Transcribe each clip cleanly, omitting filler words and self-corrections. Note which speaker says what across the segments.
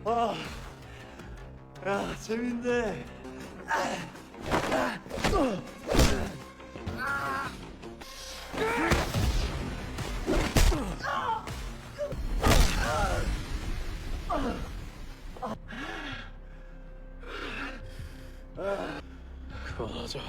Speaker 1: 아, 야, 재밌네. 그만하자.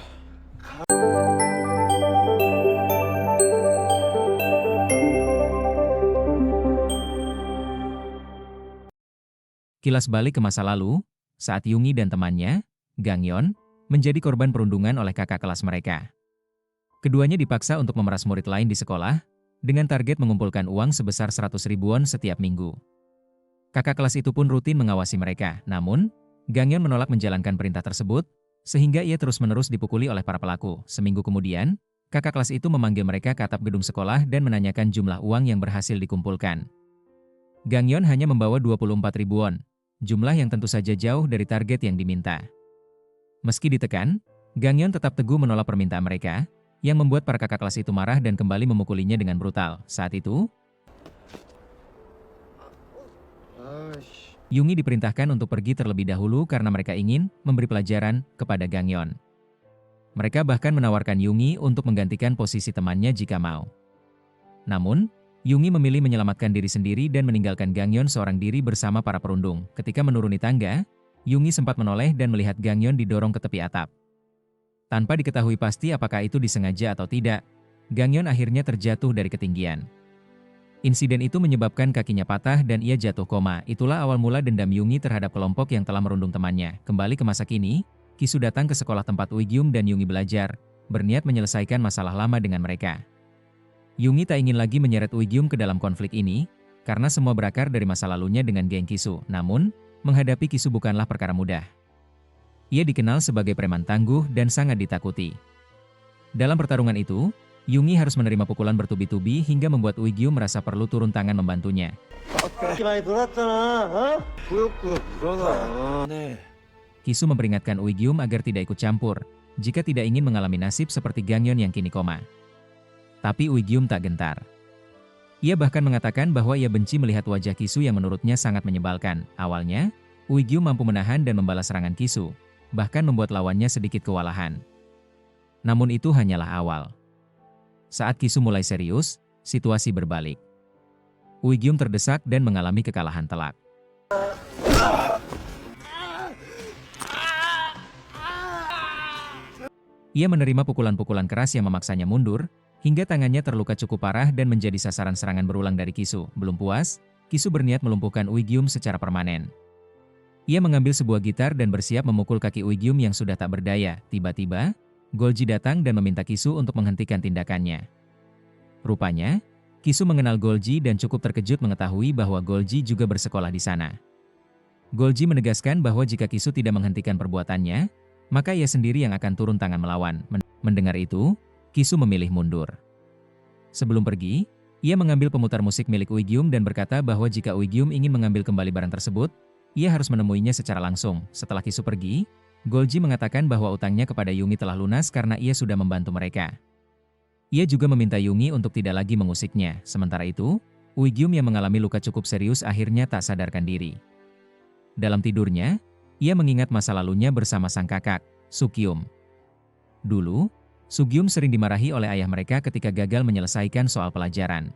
Speaker 2: Kilas balik ke masa lalu, saat Yungi dan temannya, Gangyeon, menjadi korban perundungan oleh kakak kelas mereka. Keduanya dipaksa untuk memeras murid lain di sekolah, dengan target mengumpulkan uang sebesar 100 ribuan setiap minggu. Kakak kelas itu pun rutin mengawasi mereka, namun, Gangyeon menolak menjalankan perintah tersebut, sehingga ia terus-menerus dipukuli oleh para pelaku. Seminggu kemudian, kakak kelas itu memanggil mereka ke atap gedung sekolah dan menanyakan jumlah uang yang berhasil dikumpulkan. Gangyeon hanya membawa 24 ribuan, jumlah yang tentu saja jauh dari target yang diminta. Meski ditekan, Gangyeon tetap teguh menolak permintaan mereka, yang membuat para kakak kelas itu marah dan kembali memukulinya dengan brutal. Saat itu, Yungi diperintahkan untuk pergi terlebih dahulu karena mereka ingin memberi pelajaran kepada Gangyeon. Mereka bahkan menawarkan Yungi untuk menggantikan posisi temannya jika mau. Namun, Yungi memilih menyelamatkan diri sendiri dan meninggalkan Gangyeon seorang diri bersama para perundung. Ketika menuruni tangga, Yungi sempat menoleh dan melihat Gangyeon didorong ke tepi atap. Tanpa diketahui pasti apakah itu disengaja atau tidak, Gangyeon akhirnya terjatuh dari ketinggian. Insiden itu menyebabkan kakinya patah dan ia jatuh koma. Itulah awal mula dendam Yungi terhadap kelompok yang telah merundung temannya. Kembali ke masa kini, Kisu datang ke sekolah tempat Uigyum dan Yungi belajar, berniat menyelesaikan masalah lama dengan mereka. Yungi tak ingin lagi menyeret Uigyum ke dalam konflik ini, karena semua berakar dari masa lalunya dengan geng Kisu. Namun, menghadapi Kisu bukanlah perkara mudah. Ia dikenal sebagai preman tangguh dan sangat ditakuti. Dalam pertarungan itu, Yungi harus menerima pukulan bertubi-tubi hingga membuat Uigyum merasa perlu turun tangan membantunya. Kisu memperingatkan Uigyum agar tidak ikut campur, jika tidak ingin mengalami nasib seperti Gangyeon yang kini koma. Tapi Uigyum tak gentar. Ia bahkan mengatakan bahwa ia benci melihat wajah Kisu yang menurutnya sangat menyebalkan. Awalnya, Uigyum mampu menahan dan membalas serangan Kisu, bahkan membuat lawannya sedikit kewalahan. Namun itu hanyalah awal. Saat Kisu mulai serius, situasi berbalik. Uigyum terdesak dan mengalami kekalahan telak. Ia menerima pukulan-pukulan keras yang memaksanya mundur, hingga tangannya terluka cukup parah dan menjadi sasaran serangan berulang dari Kisu. Belum puas, Kisu berniat melumpuhkan Uigyum secara permanen. Ia mengambil sebuah gitar dan bersiap memukul kaki Uigyum yang sudah tak berdaya. Tiba-tiba, Golji datang dan meminta Kisu untuk menghentikan tindakannya. Rupanya, Kisu mengenal Golji dan cukup terkejut mengetahui bahwa Golji juga bersekolah di sana. Golji menegaskan bahwa jika Kisu tidak menghentikan perbuatannya, maka ia sendiri yang akan turun tangan melawan. Mendengar itu, Kisu memilih mundur. Sebelum pergi, ia mengambil pemutar musik milik Uigyum dan berkata bahwa jika Uigyum ingin mengambil kembali barang tersebut, ia harus menemuinya secara langsung. Setelah Kisu pergi, Golji mengatakan bahwa utangnya kepada Yungi telah lunas karena ia sudah membantu mereka. Ia juga meminta Yungi untuk tidak lagi mengusiknya. Sementara itu, Uigyum yang mengalami luka cukup serius akhirnya tak sadarkan diri. Dalam tidurnya, ia mengingat masa lalunya bersama sang kakak, Sukyum. Dulu, Sugyum sering dimarahi oleh ayah mereka ketika gagal menyelesaikan soal pelajaran.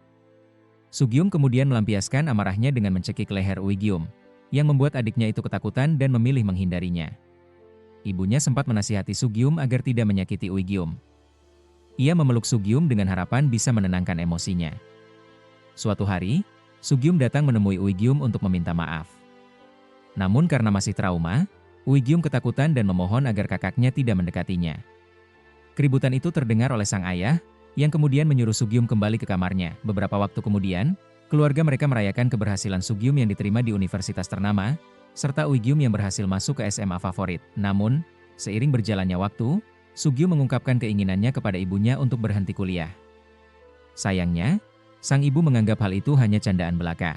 Speaker 2: Sugyum kemudian melampiaskan amarahnya dengan mencekik leher Uigyum, yang membuat adiknya itu ketakutan dan memilih menghindarinya. Ibunya sempat menasihati Sugyum agar tidak menyakiti Uigyum. Ia memeluk Sugyum dengan harapan bisa menenangkan emosinya. Suatu hari, Sugyum datang menemui Uigyum untuk meminta maaf. Namun karena masih trauma, Uigyum ketakutan dan memohon agar kakaknya tidak mendekatinya. Keributan itu terdengar oleh sang ayah, yang kemudian menyuruh Sugyum kembali ke kamarnya. Beberapa waktu kemudian, keluarga mereka merayakan keberhasilan Sugyum yang diterima di universitas ternama, serta Uigyum yang berhasil masuk ke SMA favorit. Namun, seiring berjalannya waktu, Sugyum mengungkapkan keinginannya kepada ibunya untuk berhenti kuliah. Sayangnya, sang ibu menganggap hal itu hanya candaan belaka.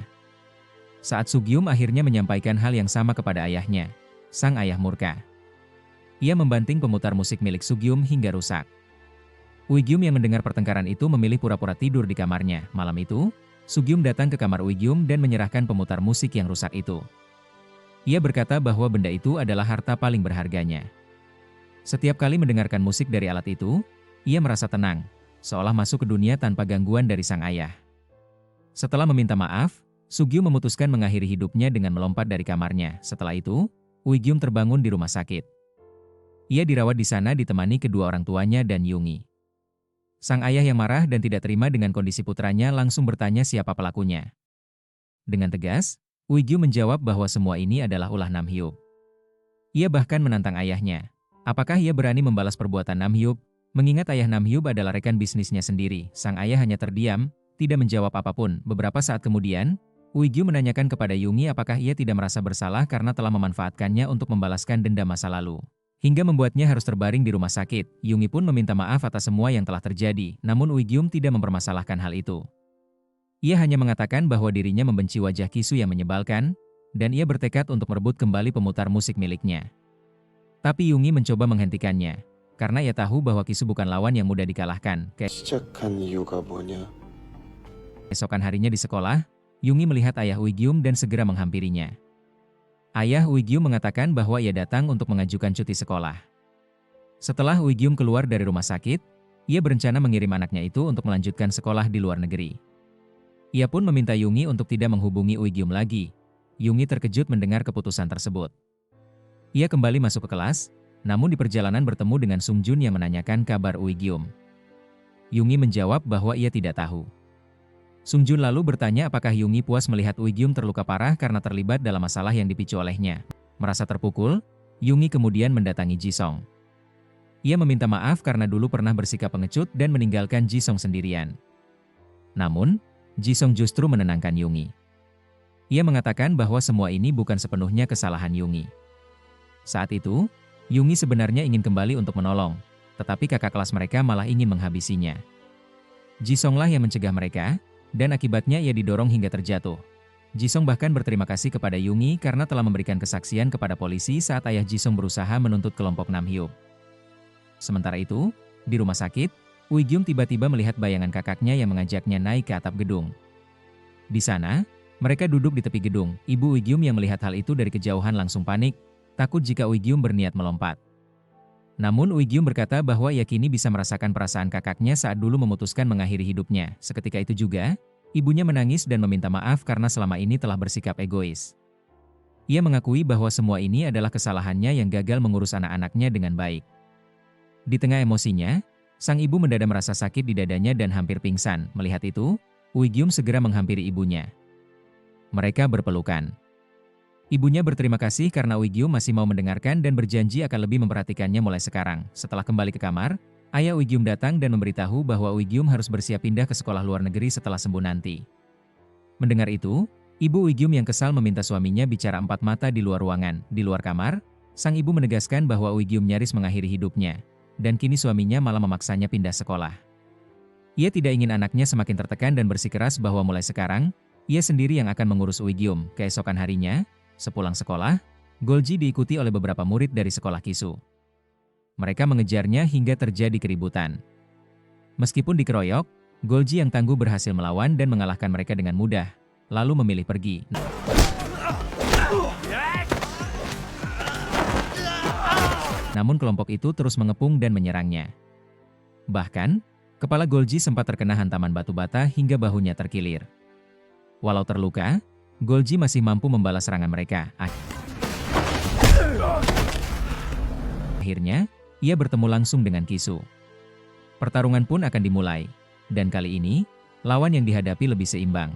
Speaker 2: Saat Sugyum akhirnya menyampaikan hal yang sama kepada ayahnya, sang ayah murka. Ia membanting pemutar musik milik Sugyum hingga rusak. Uigyum yang mendengar pertengkaran itu memilih pura-pura tidur di kamarnya. Malam itu, Sugyum datang ke kamar Uigyum dan menyerahkan pemutar musik yang rusak itu. Ia berkata bahwa benda itu adalah harta paling berharganya. Setiap kali mendengarkan musik dari alat itu, ia merasa tenang, seolah masuk ke dunia tanpa gangguan dari sang ayah. Setelah meminta maaf, Sugyum memutuskan mengakhiri hidupnya dengan melompat dari kamarnya. Setelah itu, Uigyum terbangun di rumah sakit. Ia dirawat di sana ditemani kedua orang tuanya dan Yungi. Sang ayah yang marah dan tidak terima dengan kondisi putranya langsung bertanya siapa pelakunya. Dengan tegas, Uigyum menjawab bahwa semua ini adalah ulah Namhyuk. Ia bahkan menantang ayahnya. Apakah ia berani membalas perbuatan Namhyuk? Mengingat ayah Namhyuk adalah rekan bisnisnya sendiri, sang ayah hanya terdiam, tidak menjawab apapun. Beberapa saat kemudian, Uigyum menanyakan kepada Yungi apakah ia tidak merasa bersalah karena telah memanfaatkannya untuk membalaskan dendam masa lalu. Hingga membuatnya harus terbaring di rumah sakit. Yungi pun meminta maaf atas semua yang telah terjadi, namun Uigyum tidak mempermasalahkan hal itu. Ia hanya mengatakan bahwa dirinya membenci wajah Kisu yang menyebalkan, dan ia bertekad untuk merebut kembali pemutar musik miliknya. Tapi Yungi mencoba menghentikannya, karena ia tahu bahwa Kisu bukan lawan yang mudah dikalahkan.
Speaker 1: 시작한 이유가 뭐냐?
Speaker 2: Keesokan harinya di sekolah, Yungi melihat ayah Uigyum dan segera menghampirinya. Ayah Uigyum mengatakan bahwa ia datang untuk mengajukan cuti sekolah. Setelah Uigyum keluar dari rumah sakit, ia berencana mengirim anaknya itu untuk melanjutkan sekolah di luar negeri. Ia pun meminta Yungi untuk tidak menghubungi Uigyum lagi. Yungi terkejut mendengar keputusan tersebut. Ia kembali masuk ke kelas, namun di perjalanan bertemu dengan Sung Jun yang menanyakan kabar Uigyum. Yungi menjawab bahwa ia tidak tahu. Sung Jun lalu bertanya apakah Yungi puas melihat Uigyum terluka parah karena terlibat dalam masalah yang dipicu olehnya. Merasa terpukul, Yungi kemudian mendatangi Jisong. Ia meminta maaf karena dulu pernah bersikap pengecut dan meninggalkan Jisong sendirian. Namun, Jisong justru menenangkan Yungi. Ia mengatakan bahwa semua ini bukan sepenuhnya kesalahan Yungi. Saat itu, Yungi sebenarnya ingin kembali untuk menolong, tetapi kakak kelas mereka malah ingin menghabisinya. Jisonglah yang mencegah mereka, dan akibatnya ia didorong hingga terjatuh. Jisong bahkan berterima kasih kepada Yungi karena telah memberikan kesaksian kepada polisi saat ayah Jisong berusaha menuntut kelompok Namhyuk. Sementara itu, di rumah sakit, Uigyum tiba-tiba melihat bayangan kakaknya yang mengajaknya naik ke atap gedung. Di sana, mereka duduk di tepi gedung. Ibu Uigyum yang melihat hal itu dari kejauhan langsung panik, takut jika Uigyum berniat melompat. Namun Uigyum berkata bahwa ia kini bisa merasakan perasaan kakaknya saat dulu memutuskan mengakhiri hidupnya. Seketika itu juga, ibunya menangis dan meminta maaf karena selama ini telah bersikap egois. Ia mengakui bahwa semua ini adalah kesalahannya yang gagal mengurus anak-anaknya dengan baik. Di tengah emosinya, sang ibu mendadak merasa sakit di dadanya dan hampir pingsan. Melihat itu, Uigyum segera menghampiri ibunya. Mereka berpelukan. Ibunya berterima kasih karena Uigyum masih mau mendengarkan dan berjanji akan lebih memperhatikannya mulai sekarang. Setelah kembali ke kamar, ayah Uigyum datang dan memberitahu bahwa Uigyum harus bersiap pindah ke sekolah luar negeri setelah sembuh nanti. Mendengar itu, ibu Uigyum yang kesal meminta suaminya bicara empat mata di luar ruangan. Di luar kamar, sang ibu menegaskan bahwa Uigyum nyaris mengakhiri hidupnya, dan kini suaminya malah memaksanya pindah sekolah. Ia tidak ingin anaknya semakin tertekan dan bersikeras bahwa mulai sekarang, ia sendiri yang akan mengurus Uigyum. Keesokan harinya, sepulang sekolah, Golji diikuti oleh beberapa murid dari sekolah Kisu. Mereka mengejarnya hingga terjadi keributan. Meskipun dikeroyok, Golji yang tangguh berhasil melawan dan mengalahkan mereka dengan mudah, lalu memilih pergi. Namun kelompok itu terus mengepung dan menyerangnya. Bahkan, kepala Golji sempat terkena hantaman batu bata hingga bahunya terkilir. Walau terluka, Golji masih mampu membalas serangan mereka. Akhirnya, ia bertemu langsung dengan Kisu. Pertarungan pun akan dimulai, dan kali ini, lawan yang dihadapi lebih seimbang.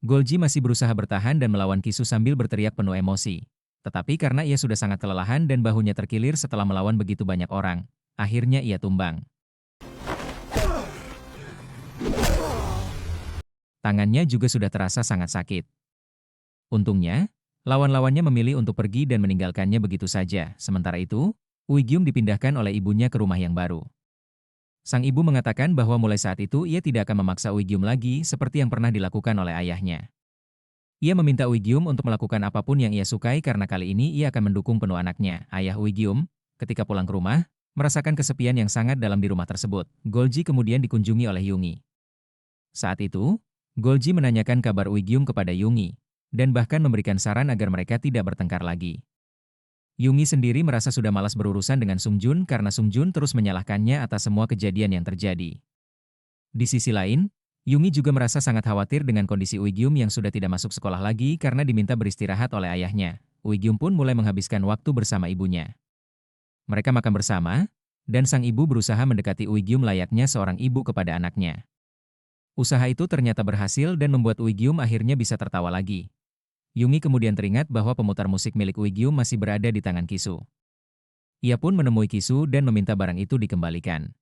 Speaker 2: Golji masih berusaha bertahan dan melawan Kisu sambil berteriak penuh emosi. Tetapi karena ia sudah sangat kelelahan dan bahunya terkilir setelah melawan begitu banyak orang, akhirnya ia tumbang. Tangannya juga sudah terasa sangat sakit. Untungnya, lawan-lawannya memilih untuk pergi dan meninggalkannya begitu saja. Sementara itu, Uigyum dipindahkan oleh ibunya ke rumah yang baru. Sang ibu mengatakan bahwa mulai saat itu ia tidak akan memaksa Uigyum lagi seperti yang pernah dilakukan oleh ayahnya. Ia meminta Uigyum untuk melakukan apapun yang ia sukai karena kali ini ia akan mendukung penuh anaknya. Ayah Uigyum, ketika pulang ke rumah, Merasakan kesepian yang sangat dalam di rumah tersebut, Golji kemudian dikunjungi oleh Yungi. Saat itu, Golji menanyakan kabar Uigyum kepada Yungi, dan bahkan memberikan saran agar mereka tidak bertengkar lagi. Yungi sendiri merasa sudah malas berurusan dengan Sung Jun karena Sung Jun terus menyalahkannya atas semua kejadian yang terjadi. Di sisi lain, Yungi juga merasa sangat khawatir dengan kondisi Uigyum yang sudah tidak masuk sekolah lagi karena diminta beristirahat oleh ayahnya. Uigyum pun mulai menghabiskan waktu bersama ibunya. Mereka makan bersama, dan sang ibu berusaha mendekati Uigyum layaknya seorang ibu kepada anaknya. Usaha itu ternyata berhasil dan membuat Uigyum akhirnya bisa tertawa lagi. Yungi kemudian teringat bahwa pemutar musik milik Uigyum masih berada di tangan Kisu. Ia pun menemui Kisu dan meminta barang itu dikembalikan.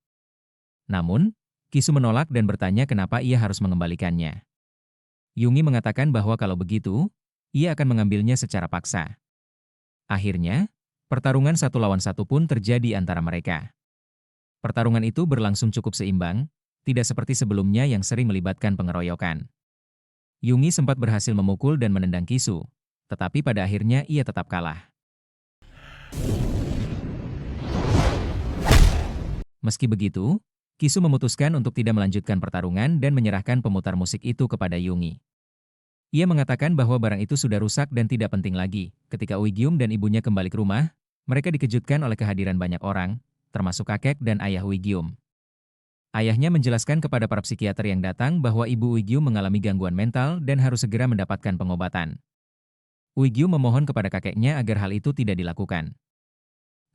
Speaker 2: Namun, Kisu menolak dan bertanya kenapa ia harus mengembalikannya. Yungi mengatakan bahwa kalau begitu, ia akan mengambilnya secara paksa. Akhirnya, pertarungan 1 lawan 1 pun terjadi antara mereka. Pertarungan itu berlangsung cukup seimbang, tidak seperti sebelumnya yang sering melibatkan pengeroyokan. Yungi sempat berhasil memukul dan menendang Kisu, tetapi pada akhirnya ia tetap kalah. Meski begitu, Kisu memutuskan untuk tidak melanjutkan pertarungan dan menyerahkan pemutar musik itu kepada Yungi. Ia mengatakan bahwa barang itu sudah rusak dan tidak penting lagi. Ketika Uigyum dan ibunya kembali ke rumah, mereka dikejutkan oleh kehadiran banyak orang, termasuk kakek dan ayah Uigyum. Ayahnya menjelaskan kepada para psikiater yang datang bahwa ibu Uigyum mengalami gangguan mental dan harus segera mendapatkan pengobatan. Uigyum memohon kepada kakeknya agar hal itu tidak dilakukan.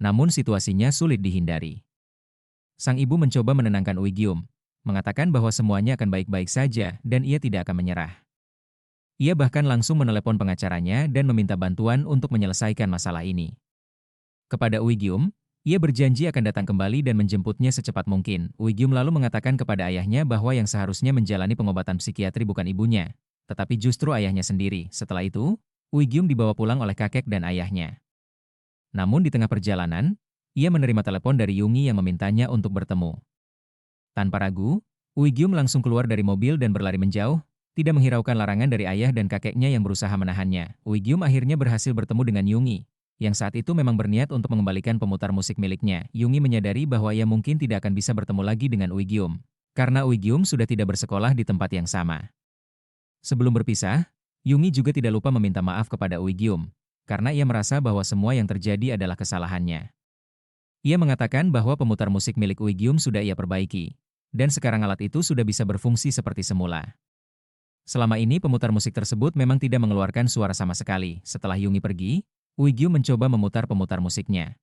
Speaker 2: Namun situasinya sulit dihindari. Sang ibu mencoba menenangkan Uigyum, mengatakan bahwa semuanya akan baik-baik saja dan ia tidak akan menyerah. Ia bahkan langsung menelepon pengacaranya dan meminta bantuan untuk menyelesaikan masalah ini. Kepada Uigyum, ia berjanji akan datang kembali dan menjemputnya secepat mungkin. Uigyum lalu mengatakan kepada ayahnya bahwa yang seharusnya menjalani pengobatan psikiatri bukan ibunya, tetapi justru ayahnya sendiri. Setelah itu, Uigyum dibawa pulang oleh kakek dan ayahnya. Namun di tengah perjalanan, ia menerima telepon dari Yungi yang memintanya untuk bertemu. Tanpa ragu, Uigyum langsung keluar dari mobil dan berlari menjauh, tidak menghiraukan larangan dari ayah dan kakeknya yang berusaha menahannya. Uigyum akhirnya berhasil bertemu dengan Yungi, yang saat itu memang berniat untuk mengembalikan pemutar musik miliknya. Yungi menyadari bahwa ia mungkin tidak akan bisa bertemu lagi dengan Uigyum, karena Uigyum sudah tidak bersekolah di tempat yang sama. Sebelum berpisah, Yungi juga tidak lupa meminta maaf kepada Uigyum, karena ia merasa bahwa semua yang terjadi adalah kesalahannya. Ia mengatakan bahwa pemutar musik milik Uigyum sudah ia perbaiki, dan sekarang alat itu sudah bisa berfungsi seperti semula. Selama ini pemutar musik tersebut memang tidak mengeluarkan suara sama sekali. Setelah Yungi pergi, Uigyum mencoba memutar pemutar musiknya.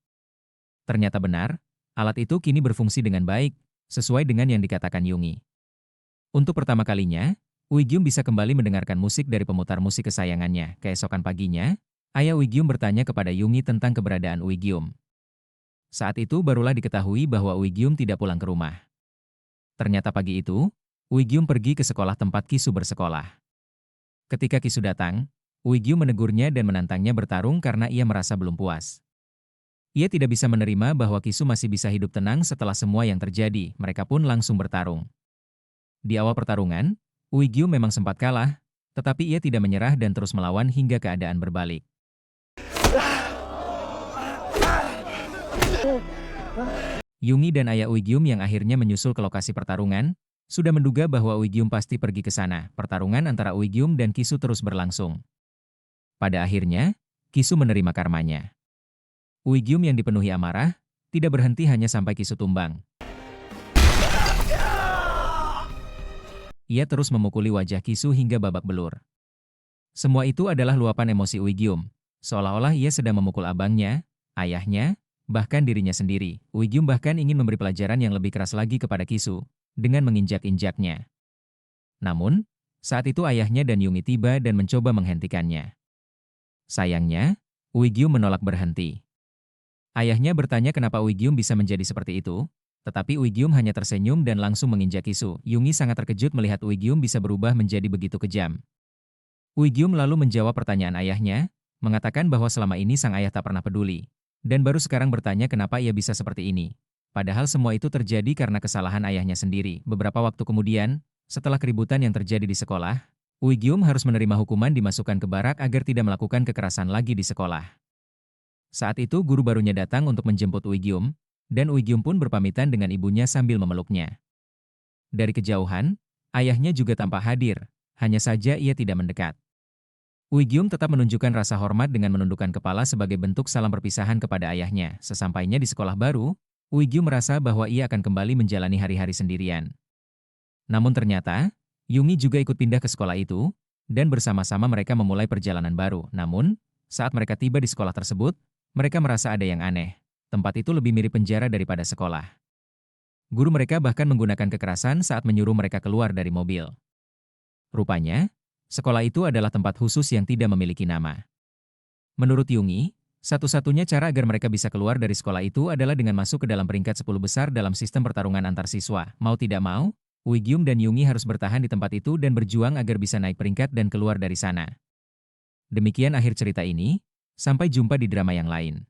Speaker 2: Ternyata benar, alat itu kini berfungsi dengan baik, sesuai dengan yang dikatakan Yungi. Untuk pertama kalinya, Uigyum bisa kembali mendengarkan musik dari pemutar musik kesayangannya. Keesokan paginya, ayah Uigyum bertanya kepada Yungi tentang keberadaan Uigyum. Saat itu barulah diketahui bahwa Uigyum tidak pulang ke rumah. Ternyata pagi itu, Uigyum pergi ke sekolah tempat Kisu bersekolah. Ketika Kisu datang, Uigyum menegurnya dan menantangnya bertarung karena ia merasa belum puas. Ia tidak bisa menerima bahwa Kisu masih bisa hidup tenang setelah semua yang terjadi. Mereka pun langsung bertarung. Di awal pertarungan, Uigyum memang sempat kalah, tetapi ia tidak menyerah dan terus melawan hingga keadaan berbalik. Yungi dan ayah Uigyum yang akhirnya menyusul ke lokasi pertarungan, sudah menduga bahwa Uigyum pasti pergi ke sana. Pertarungan antara Uigyum dan Kisu terus berlangsung. Pada akhirnya, Kisu menerima karmanya. Uigyum yang dipenuhi amarah, tidak berhenti hanya sampai Kisu tumbang. Ia terus memukuli wajah Kisu hingga babak belur. Semua itu adalah luapan emosi Uigyum, seolah-olah ia sedang memukul abangnya, ayahnya, bahkan dirinya sendiri. Uigyum bahkan ingin memberi pelajaran yang lebih keras lagi kepada Kisu, dengan menginjak-injaknya. Namun, saat itu ayahnya dan Yungi tiba dan mencoba menghentikannya. Sayangnya, Uigyum menolak berhenti. Ayahnya bertanya kenapa Uigyum bisa menjadi seperti itu, tetapi Uigyum hanya tersenyum dan langsung menginjak Kisu. Yungi sangat terkejut melihat Uigyum bisa berubah menjadi begitu kejam. Uigyum lalu menjawab pertanyaan ayahnya, mengatakan bahwa selama ini sang ayah tak pernah peduli, dan baru sekarang bertanya kenapa ia bisa seperti ini. Padahal semua itu terjadi karena kesalahan ayahnya sendiri. Beberapa waktu kemudian, setelah keributan yang terjadi di sekolah, Uigyum harus menerima hukuman dimasukkan ke barak agar tidak melakukan kekerasan lagi di sekolah. Saat itu guru barunya datang untuk menjemput Uigyum, dan Uigyum pun berpamitan dengan ibunya sambil memeluknya. Dari kejauhan, ayahnya juga tampak hadir, hanya saja ia tidak mendekat. Uigyum tetap menunjukkan rasa hormat dengan menundukkan kepala sebagai bentuk salam perpisahan kepada ayahnya. Sesampainya di sekolah baru, Uigyum merasa bahwa ia akan kembali menjalani hari-hari sendirian. Namun ternyata, Yungi juga ikut pindah ke sekolah itu, dan bersama-sama mereka memulai perjalanan baru. Namun, saat mereka tiba di sekolah tersebut, mereka merasa ada yang aneh. Tempat itu lebih mirip penjara daripada sekolah. Guru mereka bahkan menggunakan kekerasan saat menyuruh mereka keluar dari mobil. Rupanya, sekolah itu adalah tempat khusus yang tidak memiliki nama. Menurut Yungi, satu-satunya cara agar mereka bisa keluar dari sekolah itu adalah dengan masuk ke dalam peringkat 10 besar dalam sistem pertarungan antar siswa. Mau tidak mau, Uigyum dan Yungi harus bertahan di tempat itu dan berjuang agar bisa naik peringkat dan keluar dari sana. Demikian akhir cerita ini, sampai jumpa di drama yang lain.